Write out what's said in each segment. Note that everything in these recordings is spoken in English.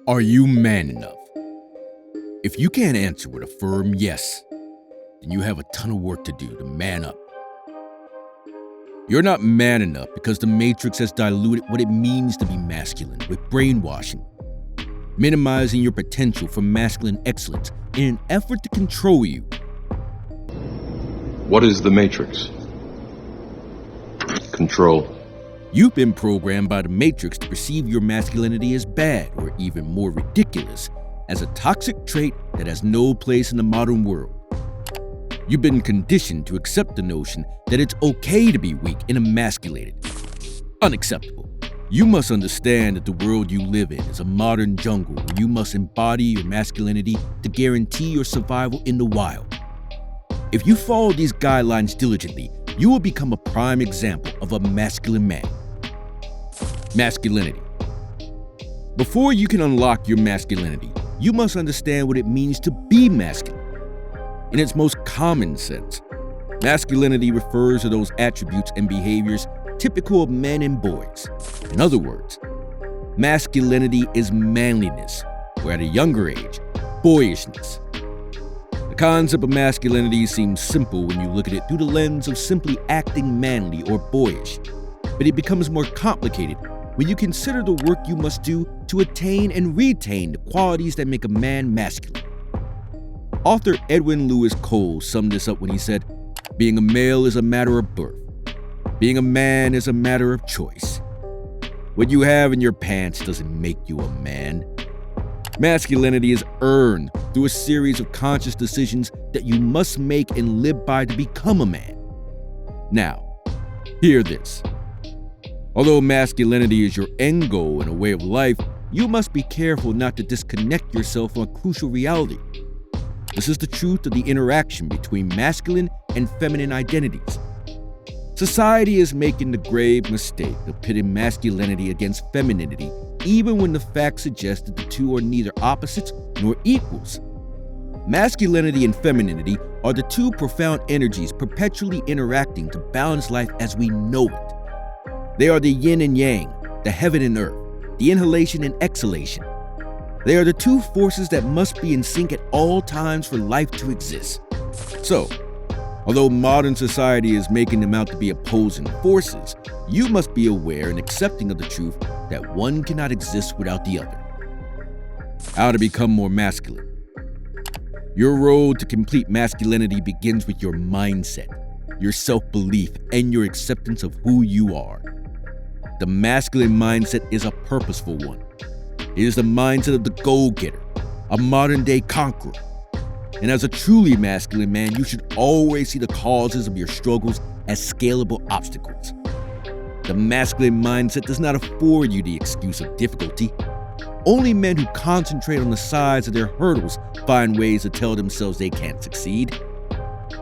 Are you man enough? If you can't answer with a firm yes, then you have a ton of work to do to man up. You're not man enough because the Matrix has diluted what it means to be masculine with brainwashing, minimizing your potential for masculine excellence in an effort to control you. What is the Matrix? Control. You've been programmed by the Matrix to perceive your masculinity as bad, or even more ridiculous, as a toxic trait that has no place in the modern world. You've been conditioned to accept the notion that it's okay to be weak and emasculated. Unacceptable. You must understand that the world you live in is a modern jungle where you must embody your masculinity to guarantee your survival in the wild. If you follow these guidelines diligently, you will become a prime example of a masculine man. Masculinity. Before you can unlock your masculinity, you must understand what it means to be masculine. In its most common sense, masculinity refers to those attributes and behaviors typical of men and boys. In other words, masculinity is manliness, or at a younger age, boyishness. The concept of masculinity seems simple when you look at it through the lens of simply acting manly or boyish, but it becomes more complicated when you consider the work you must do to attain and retain the qualities that make a man masculine. Author Edwin Lewis Cole summed this up when he said, "Being a male is a matter of birth. Being a man is a matter of choice. What you have in your pants doesn't make you a man. Masculinity is earned through a series of conscious decisions that you must make and live by to become a man." Now, hear this. Although masculinity is your end goal and a way of life, you must be careful not to disconnect yourself from a crucial reality. This is the truth of the interaction between masculine and feminine identities. Society is making the grave mistake of pitting masculinity against femininity, even when the facts suggest that the two are neither opposites nor equals. Masculinity and femininity are the two profound energies perpetually interacting to balance life as we know it. They are the yin and yang, the heaven and earth, the inhalation and exhalation. They are the two forces that must be in sync at all times for life to exist. So, although modern society is making them out to be opposing forces, you must be aware and accepting of the truth that one cannot exist without the other. How to become more masculine. Your road to complete masculinity begins with your mindset, your self-belief, and your acceptance of who you are. The masculine mindset is a purposeful one. It is the mindset of the go-getter, a modern-day conqueror. And as a truly masculine man, you should always see the causes of your struggles as scalable obstacles. The masculine mindset does not afford you the excuse of difficulty. Only men who concentrate on the sides of their hurdles find ways to tell themselves they can't succeed.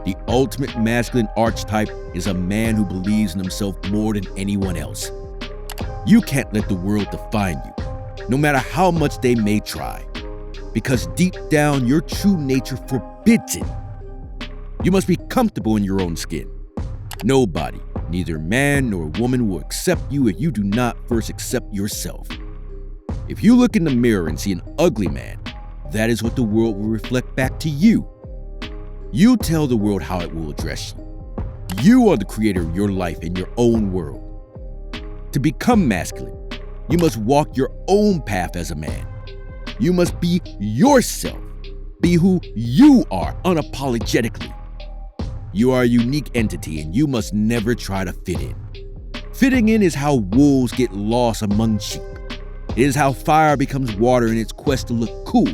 The ultimate masculine archetype is a man who believes in himself more than anyone else. You can't let the world define you, no matter how much they may try, because deep down your true nature forbids it. You must be comfortable in your own skin. Nobody, neither man nor woman, will accept you if you do not first accept yourself. If you look in the mirror and see an ugly man, that is what the world will reflect back to you. You tell the world how it will address you. You are the creator of your life and your own world. To become masculine, you must walk your own path as a man. You must be yourself. Be who you are unapologetically. You are a unique entity and you must never try to fit in. Fitting in is how wolves get lost among sheep. It is how fire becomes water in its quest to look cool.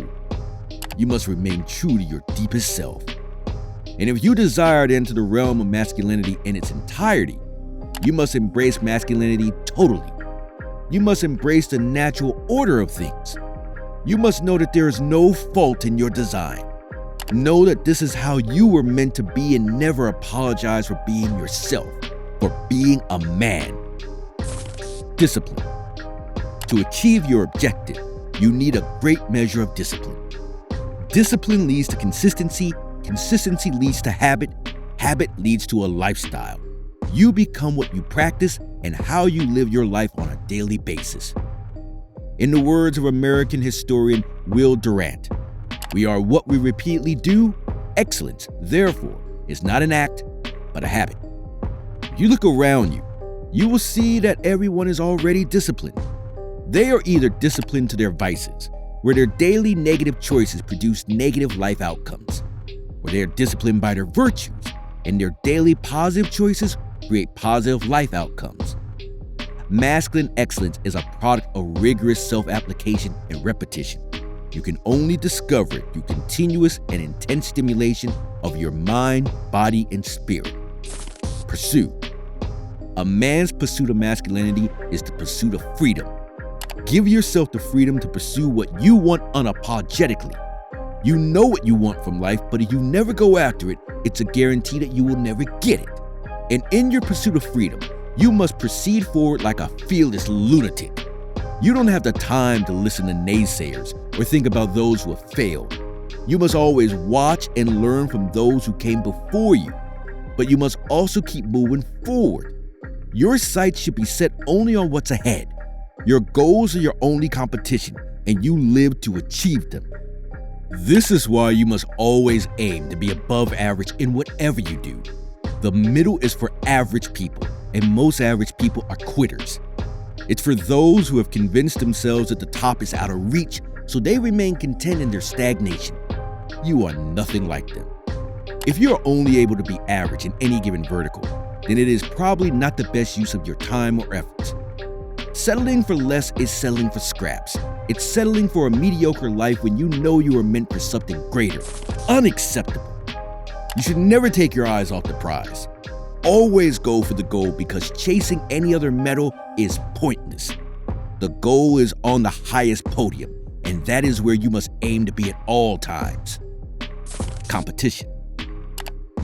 You must remain true to your deepest self. And if you desire to enter the realm of masculinity in its entirety, you must embrace masculinity totally. You must embrace the natural order of things. You must know that there is no fault in your design. Know that this is how you were meant to be and never apologize for being yourself, for being a man. Discipline. To achieve your objective, you need a great measure of discipline. Discipline leads to consistency. Consistency leads to habit. Habit leads to a lifestyle. You become what you practice and how you live your life on a daily basis. In the words of American historian Will Durant, we are what we repeatedly do. Excellence, therefore, is not an act, but a habit. If you look around you, you will see that everyone is already disciplined. They are either disciplined to their vices, where their daily negative choices produce negative life outcomes, or they are disciplined by their virtues, and their daily positive choices create positive life outcomes. Masculine excellence is a product of rigorous self-application and repetition. You can only discover it through continuous and intense stimulation of your mind, body, and spirit. Pursue. A man's pursuit of masculinity is the pursuit of freedom. Give yourself the freedom to pursue what you want unapologetically. You know what you want from life, but if you never go after it, it's a guarantee that you will never get it. And in your pursuit of freedom, you must proceed forward like a fearless lunatic. You don't have the time to listen to naysayers or think about those who have failed. You must always watch and learn from those who came before you, but you must also keep moving forward. Your sights should be set only on what's ahead. Your goals are your only competition, and you live to achieve them. This is why you must always aim to be above average in whatever you do. The middle is for average people, and most average people are quitters. It's for those who have convinced themselves that the top is out of reach, so they remain content in their stagnation. You are nothing like them. If you're only able to be average in any given vertical, then it is probably not the best use of your time or efforts. Settling for less is settling for scraps. It's settling for a mediocre life when you know you are meant for something greater. Unacceptable. You should never take your eyes off the prize. Always go for the goal, because chasing any other medal is pointless. The goal is on the highest podium, and that is where you must aim to be at all times. Competition.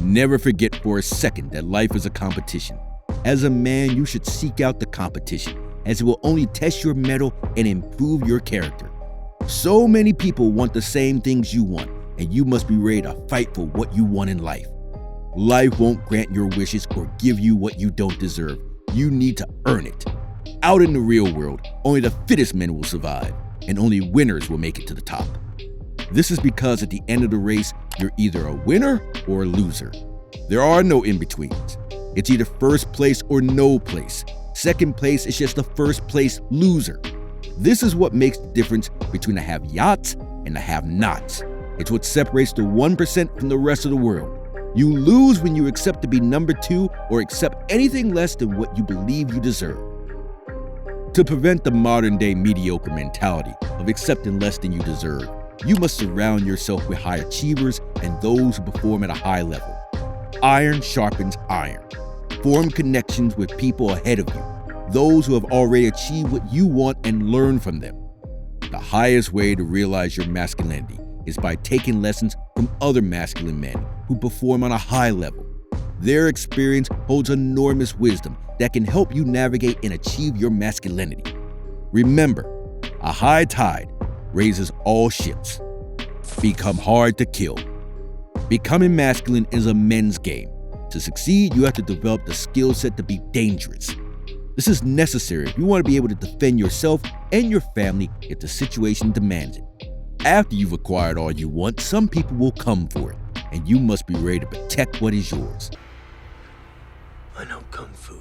Never forget for a second that life is a competition. As a man, you should seek out the competition, as it will only test your mettle and improve your character. So many people want the same things you want, and you must be ready to fight for what you want in life. Life won't grant your wishes or give you what you don't deserve. You need to earn it. Out in the real world, only the fittest men will survive, and only winners will make it to the top. This is because at the end of the race, you're either a winner or a loser. There are no in-betweens. It's either first place or no place. Second place is just the first place loser. This is what makes the difference between the have-yachts and the have-nots. It's what separates the 1% from the rest of the world. You lose when you accept to be number 2 or accept anything less than what you believe you deserve. To prevent the modern-day mediocre mentality of accepting less than you deserve, you must surround yourself with high achievers and those who perform at a high level. Iron sharpens iron. Form connections with people ahead of you, those who have already achieved what you want, and learn from them. The highest way to realize your masculinity is by taking lessons from other masculine men who perform on a high level. Their experience holds enormous wisdom that can help you navigate and achieve your masculinity. Remember, a high tide raises all ships. Become hard to kill. Becoming masculine is a men's game. To succeed, you have to develop the skill set to be dangerous. This is necessary if you want to be able to defend yourself and your family if the situation demands it. After you've acquired all you want, some people will come for it, and you must be ready to protect what is yours. I know Kung Fu.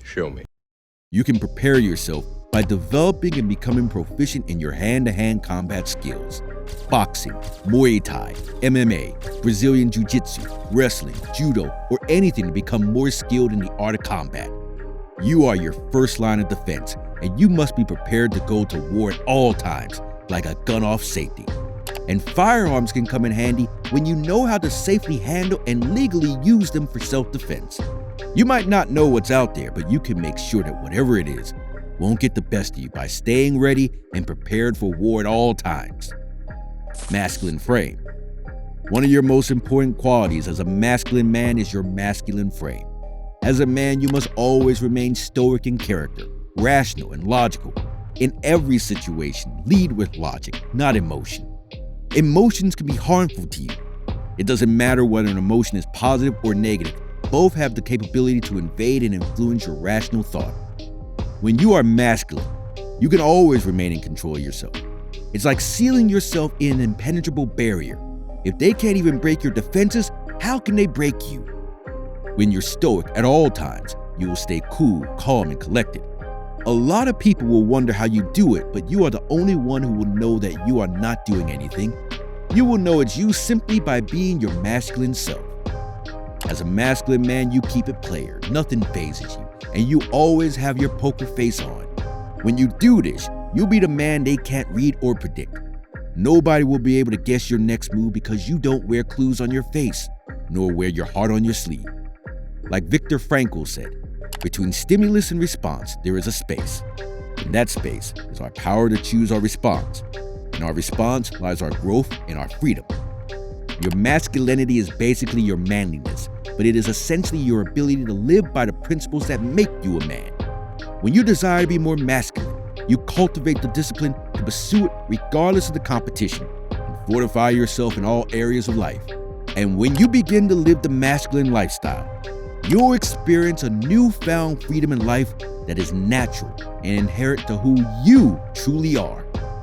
Show me. You can prepare yourself by developing and becoming proficient in your hand-to-hand combat skills. Boxing, Muay Thai, MMA, Brazilian Jiu-Jitsu, wrestling, judo, or anything to become more skilled in the art of combat. You are your first line of defense, and you must be prepared to go to war at all times, like a gun-off safety. And firearms can come in handy when you know how to safely handle and legally use them for self-defense. You might not know what's out there, but you can make sure that whatever it is won't get the best of you by staying ready and prepared for war at all times. Masculine frame. One of your most important qualities as a masculine man is your masculine frame. As a man, you must always remain stoic in character, rational and logical. In every situation, lead with logic, not emotion. Emotions can be harmful to you. It doesn't matter whether an emotion is positive or negative. Both have the capability to invade and influence your rational thought. When you are masculine, you can always remain in control of yourself. It's like sealing yourself in an impenetrable barrier. If they can't even break your defenses, how can they break you? When you're stoic at all times, you will stay cool, calm, and collected. A lot of people will wonder how you do it, but you are the only one who will know that you are not doing anything. You will know it's you simply by being your masculine self. As a masculine man, you keep it player, nothing phases you, and you always have your poker face on. When you do this, you'll be the man they can't read or predict. Nobody will be able to guess your next move because you don't wear clues on your face, nor wear your heart on your sleeve. Like Viktor Frankl said, between stimulus and response, there is a space. In that space is our power to choose our response. In our response lies our growth and our freedom. Your masculinity is basically your manliness, but it is essentially your ability to live by the principles that make you a man. When you desire to be more masculine, you cultivate the discipline to pursue it regardless of the competition and fortify yourself in all areas of life. And when you begin to live the masculine lifestyle, you'll experience a newfound freedom in life that is natural and inherent to who you truly are.